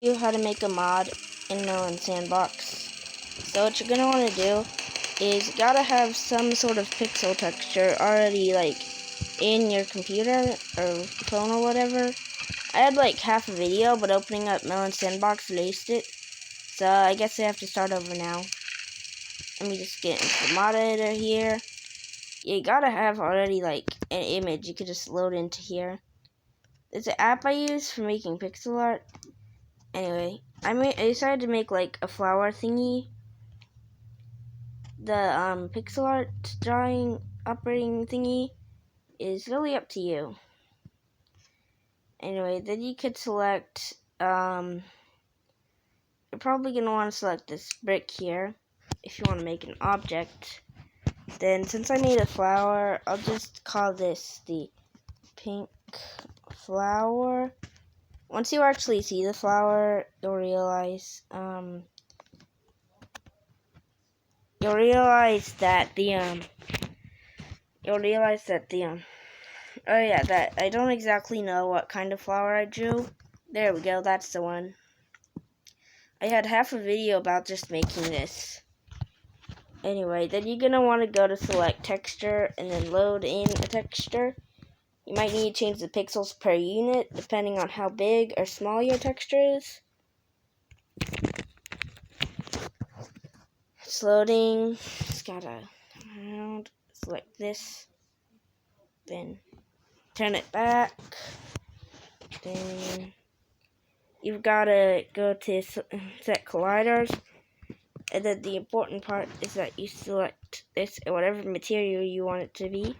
You how to make a mod in Melon Sandbox. So what you're gonna want to do is you gotta have some sort of pixel texture already in your computer or phone or whatever. I had half a video, but opening up Melon Sandbox erased it. So I guess I have to start over now. Let me just get into the mod editor here. You gotta have already an image. You could just load into here. There's an app I use for making pixel art. Anyway, I decided to make a flower thingy. The pixel art drawing operating thingy is really up to you. Anyway, then you could select, you're probably going to want to select this brick here if you want to make an object. Then since I made a flower, I'll just call this the pink flower. Once you actually see the flower, you'll realize that oh yeah, that I don't exactly know what kind of flower I drew. There we go, that's the one. I had half a video about just making this. Anyway, then you're gonna want to go to select texture and then load in a texture. You might need to change the pixels per unit depending on how big or small your texture is. It's loading. Just gotta around, select this, then turn it back. Then you've gotta go to set colliders, and then the important part is that you select this whatever material you want it to be.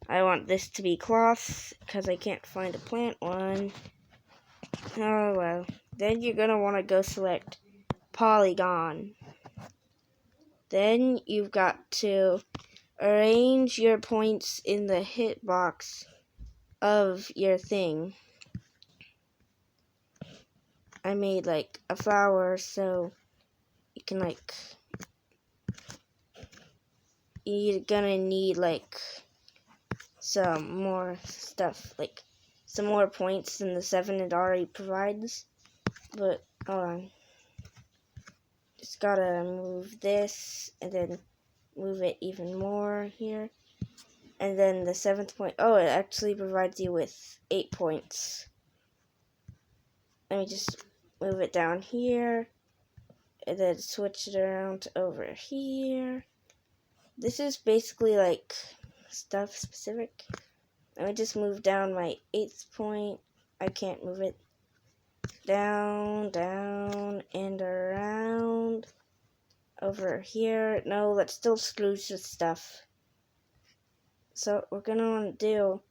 I want this to be cloth because I can't find a plant one. Oh well. Then you're gonna want to go select polygon. Then you've got to arrange your points in the hitbox of your thing. I made a flower, so you can you're gonna need some more stuff, some more points than the 7 it already provides. But hold on, just gotta move this and then move it even more here, and then the 7th point, oh, it actually provides you with 8 points. Let me just move it down here and then switch it around to over here. This is basically stuff specific. Let me just move down my 8th point. I can't move it. Down, down, and around. Over here. No, that still screws with stuff. So what we're going to want to do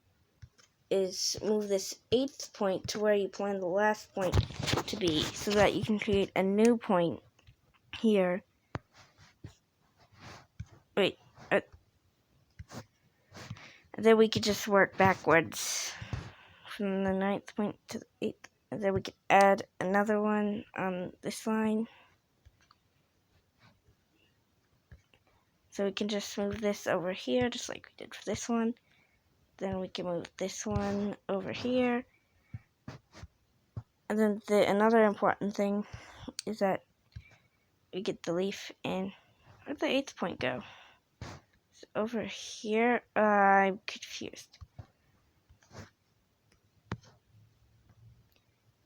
is move this 8th point to where you plan the last point to be, so that you can create a new point here. Wait. Then we could just work backwards from the 9th point to the 8th. And then we could add another one on this line. So we can just move this over here, just like we did for this one. Then we can move this one over here. And then another important thing is that we get the leaf in. Where'd the 8th point go? It's over here. I'm confused.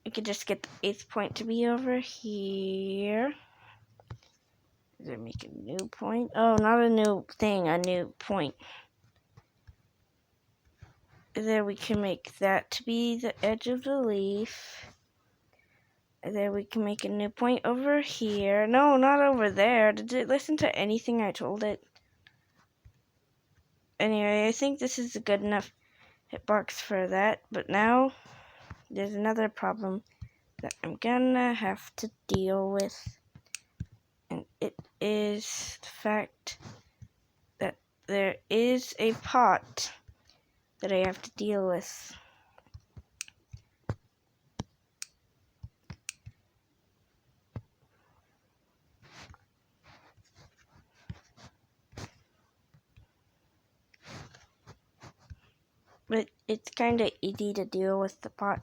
We could just get the 8th point to be over here. Then make a new point. Oh, not a new thing, a new point. And then we can make that to be the edge of the leaf. And then we can make a new point over here. No, not over there. Did it listen to anything I told it? Anyway, I think this is a good enough hitbox for that. But now, there's another problem that I'm gonna have to deal with. And it is the fact that there is a pot that I have to deal with. But it's kind of easy to deal with the pot.